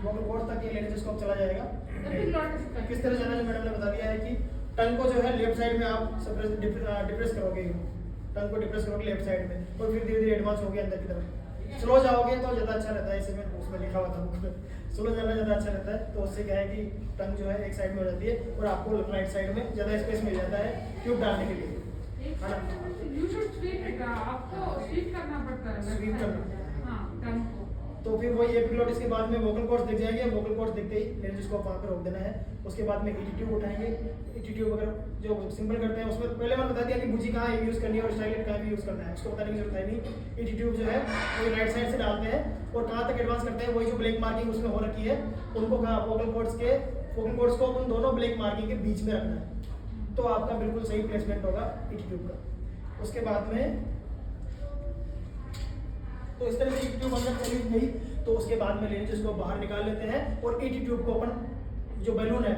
vocal cord तक ये लेरिंजोस्कोप चला जाएगा। एपिग्लोटिस तक। किस तरह जाना है मैडम ने बता दिया है कि टंग को जो है लेफ्ट साइड में आप डिप्रेस करोगे, टंग को डिप्रेस करोगे लेफ्ट साइड में और फिर धीरे धीरे एडवांस होगे अंदर की तरफ। स्लो जाओगे तो ज़्यादा अच्छा रहता है, इसे में उसमें लिखा हुआ था बुक में, स्लो जाना ज़्यादा अच्छा रहता है। तो उससे क्या है कि टंग जो है एक साइड में हो जाती है और आपको राइट साइड में ज़्यादा स्पेस मिल जाता है ट्यूब डालने के लिए, है ना। यू शुड स्वीप इट, आपको स्वीप करना पड़ता है स्वीप करना। हाँ टंग को। तो फिर वही एपिग्लोटिस के बाद में वोकल कॉर्ड्स दिख जाएंगे, वोकल कॉर्ड्स दिखते ही लेरिंजोस्कोप वहाँ पे रोक देना है। उसके बाद में ईटी ट्यूब उठाएंगे, ईटी ट्यूब अगर जो सिंपल करते हैं उसमें पहले मैंने बता दिया कि बुझी कहाँ यूज़ करनी है और स्टाइलेट कहाँ भी यूज़ करना है, उसको बताने की जरूरत है नहीं। ईटी ट्यूब जो है वो राइट साइड से डालते हैं और कहाँ तक एडवांस करते हैं, वही जो ब्लैक मार्किंग उसमें हो रखी है उनको कहाँ वोकल कॉर्ड्स को उन दोनों ब्लैक मार्किंग के बीच में रखना है, तो आपका बिल्कुल सही प्लेसमेंट होगा ईटी ट्यूब का। उसके बाद में तो इस तरह से ईटी ट्यूब अंदर चली गई, तो उसके बाद में लेंस को बाहर निकाल लेते हैं और ईटी ट्यूब को अपन जो बैलून है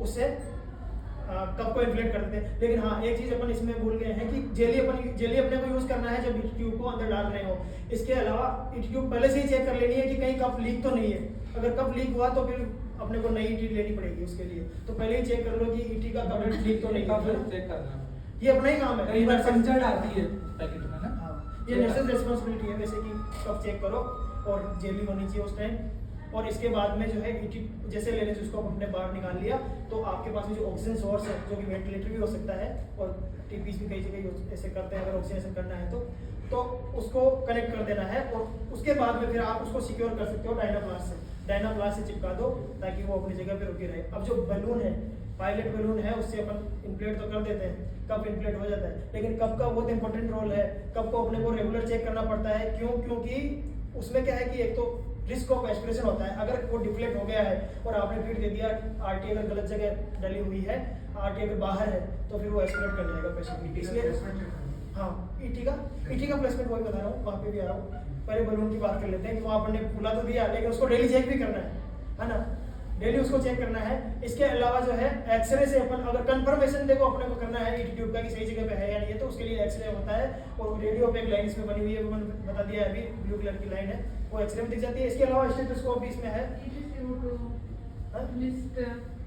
उससे कप को इन्फ्लेट कर देते हैं। लेकिन हाँ एक चीज़ अपन इसमें भूल गए हैं कि जेली अपने को यूज़ करना है जब ईटी ट्यूब को अंदर डाल रहे हो। इसके अलावा ईटी ट्यूब पहले से ही चेक कर लेनी है कि कहीं कप लीक तो नहीं है, अगर कप लीक हुआ तो फिर अपने को नई ईटी लेनी पड़ेगी उसके लिए, तो पहले ही चेक कर लो कि ईटी का कप लीक तो नहीं है, चेक करना, ये अपना ही काम है। कई बार पंचर आती है पैकेट में ना। हाँ, ये नर्सेज रिस्पॉन्सिबिलिटी है वैसे कि कब चेक करो और जेली होनी चाहिए उस टाइम। और इसके बाद में जो है ईटी जैसे लेने से उसको अपने बाहर निकाल लिया, तो आपके पास में जो ऑक्सीजन सोर्स है जो कि वेंटिलेटर भी हो सकता है और टीपीस भी कई जगह ऐसे करते हैं अगर ऑक्सीजन करना है तो उसको कनेक्ट कर देना है और उसके बाद में फिर आप उसको सिक्योर कर सकते हो डायनाप्लास्ट से चिपका दो ताकि वो अपनी जगह पे रुकी रहे। अब जो बलून है पायलट बलून है उससे अपन इन्फ्लेट तो कर देते हैं, कप इन्फ्लेट हो जाता है, लेकिन कप का बहुत इंपॉर्टेंट रोल है। कप को अपने को रेगुलर चेक करना पड़ता है, क्योंकि उसमें क्या है कि एक तो रिस्क ऑफ एस्पिरेशन होता है, अगर वो डिफ्लेक्ट हो गया है और आपने फीड दे दिया, आरटी अगर गलत जगह डली हुई है, आरटी अगर बाहर है तो फिर वो एस्पिरेट कर जाएगा पेशेंट। इसलिए हाँ ईटी का प्लेसमेंट वही बता रहा हूँ, वहाँ पे भी आ रहा हूँ। पहले बलून की बात कर लेते हैं कि वहाँ अपन ने खुला तो दिया लेकिन उसको डेली चेक भी करना है ना, डेली उसको चेक करना है। इसके अलावा जो है एक्सरे से अपन अगर कंफर्मेशन देखो अपने को करना है ईटी ट्यूब का कि सही जगह पे है या नहीं है, तो उसके लिए एक्सरे होता है और रेडियो पे एक लाइन इसमें बनी हुई है, वो मैंने बता दिया है अभी, ब्लू कलर की लाइन है, वो एक्सरे में दिख जाती है। इसके अलावा स्टेथोस्कोप भी इसमें है।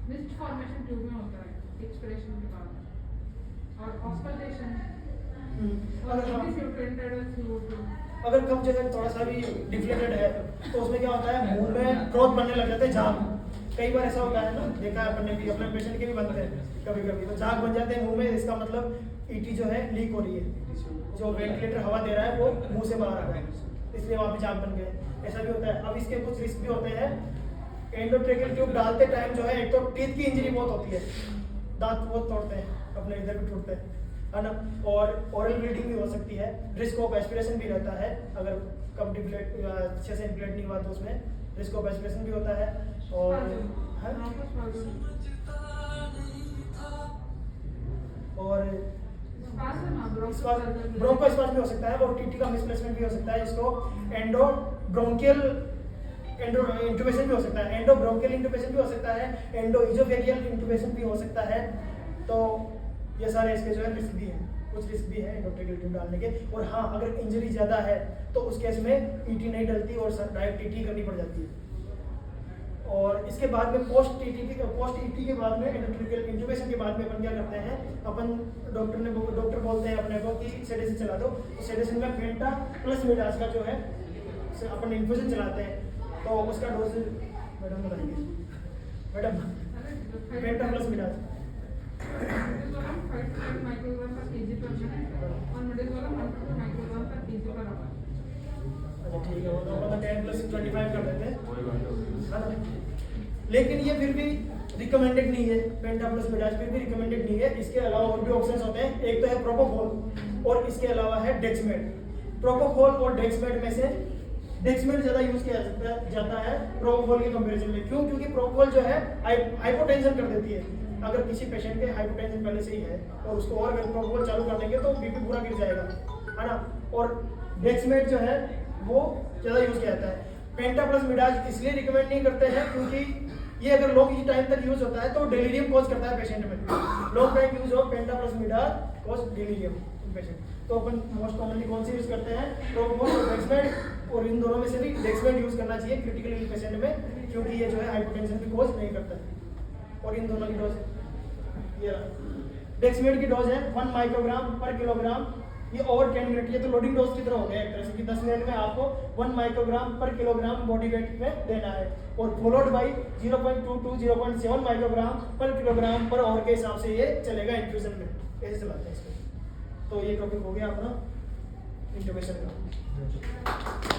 मिस्ट फॉर्मेशन ट्यूब में होता है एक्सपिरेशन के बाद, और ऑस्कल्टेशन अगर कब जगह थोड़ा सा भी डिफ्लेटेड है तो उसमें क्या होता है, मुंह में ग्रोथ बनने लग जाते हैं, झाग। कई बार ऐसा होता है ना, देखा है अपन ने भी, अपने पेशेंट के भी बनते हैं कभी कभी, तो झाग बन जाते हैं मुंह में। इसका मतलब ईटी जो है लीक हो रही है, जो वेंटिलेटर हवा दे रहा है वो मुंह से बाहर आ रहा है, इसलिए वहाँ पे झाग बन गए, ऐसा भी होता है। अब इसके कुछ रिस्क भी होते हैं। एंडोट्रेकियल ट्यूब डालते टाइम जो है एक तो टीथ की इंजरी बहुत होती है, दांत बहुत तोड़ते हैं अपने, इधर भी टूटते हैं, है ना, और ओरल ब्लीडिंग भी हो सकती है। रिस्क ऑफ एस्पिरेशन भी रहता है, अगर कब डिफ्लेट अच्छे से इन्फ्लेट नहीं हुआ तो उसमें रिस्क ऑफ एस्पिरेशन भी होता है। और ब्रोंकोस्पाज्म भी हो सकता है और टीटी का मिसप्लेसमेंट भी हो सकता है, जिसको एंडोब्रोंकियल इंटुबेशन भी हो सकता है, एंडोब्रोंकियल इंटुबेशन भी हो सकता है, एंडोइजोफेजियल इंटुबेशन भी हो सकता है। तो ये सारे इसके जो है रिस्क भी हैं, कुछ रिस्क भी है एंडोट्रेकियल ट्यूब डालने के। और हाँ, अगर इंजरी ज़्यादा है तो उस केस में ईटी नहीं डलती और डायरेक्ट टीटी करनी पड़ जाती है। और इसके बाद में पोस्ट ईटी के बाद में एंडोट्रेकियल इंटुबेशन के बाद में अपन क्या करते हैं, अपन डॉक्टर बोलते हैं अपने को कि सेडेशन चला दो, तो सेडेशन में पेंटा प्लस मिडास का जो है अपन इन्फ्यूजन चलाते हैं, तो उसका डोज मैडम बताएंगे। मैडम पेंटा प्लस मिडास अच्छा ठीक है, वो तो 10 + 25 कर देते हैं, है ना। लेकिन ये फिर भी रिकमेंडेड नहीं है, पेंटाप्लसमिडाज फिर भी रिकमेंडेड नहीं है। इसके अलावा और भी ऑप्शंस होते हैं, एक तो है प्रोपोफॉल और इसके अलावा है डेक्समेट। प्रोपोफॉल और डेक्समेट में से डेक्समेट ज्यादा यूज किया जाता है प्रोपोफॉल के कंपैरिजन में। क्यों? क्योंकि प्रोपोफॉल जो है हाइपोटेंशन कर देती है। अगर किसी पेशेंट के हाइपोटेंशन पहले से ही है और उसको और अगर प्रोपोफॉल चालू कर देंगे तो बीपी पूरा गिर जाएगा, है ना। और डेक्समेट जो है वो ज्यादा यूज किया जाता है। पेंटाप्लसमिडाज इसलिए रिकमेंड नहीं करते हैं क्योंकि ये अगर लॉन्ग टाइम तक यूज होता है तो डिलीरियम कॉज करता है पेशेंट में। लॉन्ग टाइम यूज हो पेंटाप्लसमिडाज कॉज डिलीरियम पेशेंट। तो अपन मोस्ट कॉमनली कौन सी यूज करते हैं? प्रोपोफॉल और डेक्समेट, और इन दोनों में से भी डेक्समेट यूज करना चाहिए क्रिटिकल इल पेशेंट में, क्योंकि ये जो है हाइपोटेंशन की कॉज नहीं करता है। और इन दोनों की डोज ये डेक्समेट की डोज है 1 माइक्रोग्राम पर किलोग्राम। ये ओवर 10 मिनट, ये तो लोडिंग डोज की तरह हो गया एक तरह से कि 10 मिनट में आपको 1 माइक्रोग्राम पर किलोग्राम बॉडी वेट में देना है, और फॉलोड बाई 0.2 to 0.7 माइक्रोग्राम पर किलोग्राम पर आवर के हिसाब से ये चलेगा इन्फ्यूजन में, ऐसे चलाते हैं इसको। तो ये टॉपिक हो गया अपना इंट्यूबेशन का।